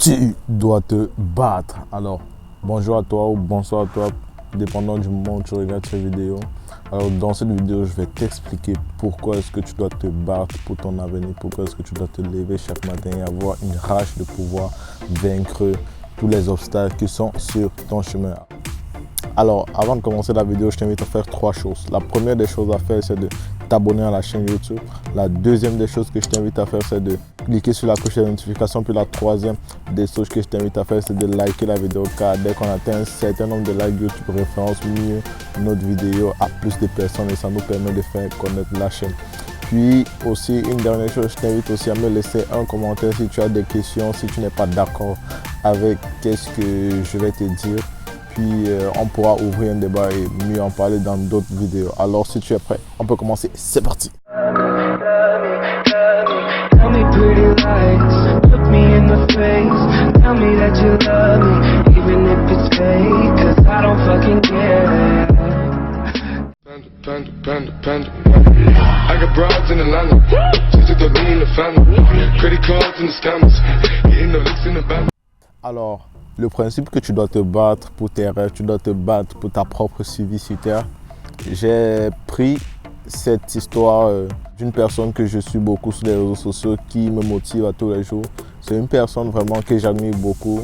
tu dois te battre. Alors, bonjour à toi ou bonsoir à toi, dépendant du moment où tu regardes cette vidéo. Alors, dans cette vidéo, je vais t'expliquer pourquoi est-ce que tu dois te battre pour ton avenir, pourquoi est-ce que tu dois te lever chaque matin et avoir une rage de pouvoir vaincre tous les obstacles qui sont sur ton chemin. Alors, avant de commencer la vidéo, je t'invite à faire 3 choses. La première des choses à faire, c'est de t'abonner à la chaîne YouTube. La deuxième des choses que je t'invite à faire, c'est de cliquer sur la cloche de notification. Puis la troisième des choses que je t'invite à faire, c'est de liker la vidéo, car dès qu'on atteint un certain nombre de likes, YouTube référence mieux notre vidéo à plus de personnes et ça nous permet de faire connaître la chaîne. Puis aussi, une dernière chose, je t'invite aussi à me laisser un commentaire si tu as des questions, si tu n'es pas d'accord avec ce que je vais te dire. Puis on pourra ouvrir un débat et mieux en parler dans d'autres vidéos. Alors si tu es prêt, on peut commencer. C'est parti. Alors, le principe que tu dois te battre pour tes rêves, tu dois te battre pour ta propre survie sur Terre. J'ai pris cette histoire d'une personne que je suis beaucoup sur les réseaux sociaux qui me motive à tous les jours. C'est une personne vraiment que j'admire beaucoup.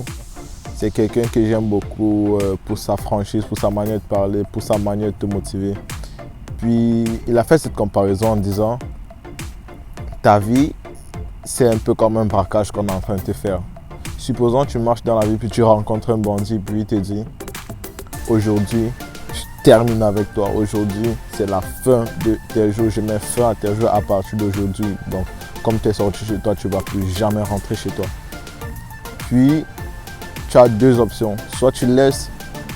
C'est quelqu'un que j'aime beaucoup pour sa franchise, pour sa manière de parler, pour sa manière de te motiver. Puis il a fait cette comparaison en disant « Ta vie, c'est un peu comme un braquage qu'on est en train de te faire. » Supposons que tu marches dans la vie puis tu rencontres un bandit puis il te dit « Aujourd'hui, je termine avec toi. Aujourd'hui, c'est la fin de tes jours. Je mets fin à tes jours à partir d'aujourd'hui. Donc, comme tu es sorti chez toi, tu ne vas plus jamais rentrer chez toi. » Puis, tu as 2 options. Soit tu laisses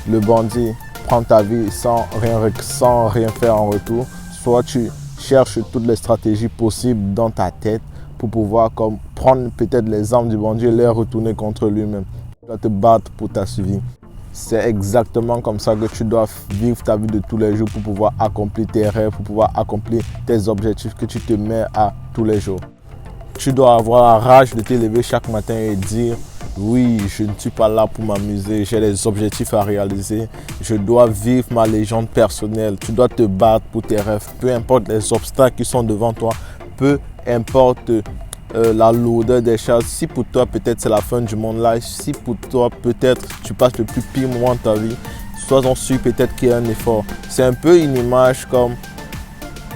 le bandit prendre ta vie sans rien faire en retour. Soit tu cherches toutes les stratégies possibles dans ta tête pour pouvoir comme prendre peut-être les armes du bandit et les retourner contre lui-même. Tu dois te battre pour ta survie. C'est exactement comme ça que tu dois vivre ta vie de tous les jours pour pouvoir accomplir tes rêves, pour pouvoir accomplir tes objectifs que tu te mets à tous les jours. Tu dois avoir la rage de te lever chaque matin et dire « Oui, je ne suis pas là pour m'amuser, j'ai des objectifs à réaliser, je dois vivre ma légende personnelle. » Tu dois te battre pour tes rêves, peu importe les obstacles qui sont devant toi, peu importe la lourdeur des choses. Si pour toi peut-être c'est la fin du monde là, si pour toi peut-être tu passes le plus pire moment de ta vie, sois-en sûr peut-être qu'il y a un effort. C'est un peu une image comme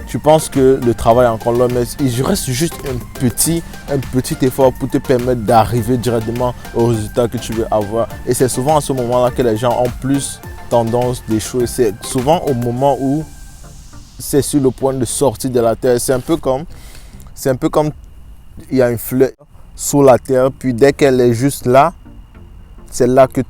tu penses que le travail est encore là, mais il reste juste un petit effort pour te permettre d'arriver directement au résultat que tu veux avoir. Et c'est souvent à ce moment-là que les gens ont plus tendance d'échouer. C'est souvent au moment où c'est sur le point de sortir de la terre. C'est un peu comme il y a une fleur sous la terre, puis dès qu'elle est juste là, c'est là que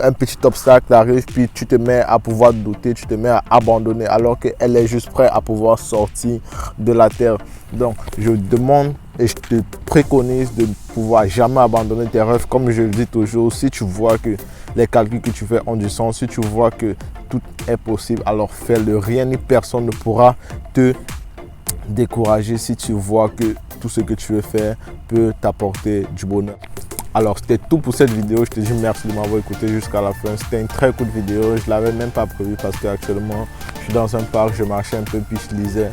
un petit obstacle arrive, puis tu te mets à pouvoir douter, tu te mets à abandonner, alors qu'elle est juste prête à pouvoir sortir de la terre. Donc, je demande et je te préconise de pouvoir jamais abandonner tes rêves. Comme je le dis toujours, si tu vois que les calculs que tu fais ont du sens, si tu vois que tout est possible, alors fais-le. Rien ni personne ne pourra te décourager si tu vois que tout ce que tu veux faire peut t'apporter du bonheur. Alors c'était tout pour cette vidéo, je te dis merci de m'avoir écouté jusqu'à la fin. C'était une très courte vidéo, je ne l'avais même pas prévu parce qu'actuellement je suis dans un parc, je marchais un peu puis je lisais.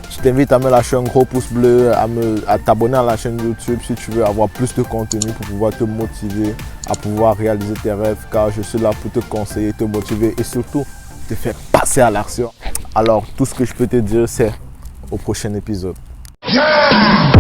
Je t'invite à me lâcher un gros pouce bleu, à t'abonner à la chaîne YouTube si tu veux avoir plus de contenu pour pouvoir te motiver à pouvoir réaliser tes rêves, car je suis là pour te conseiller, te motiver et surtout te faire passer à l'action. Alors tout ce que je peux te dire, c'est au prochain épisode. Yeah!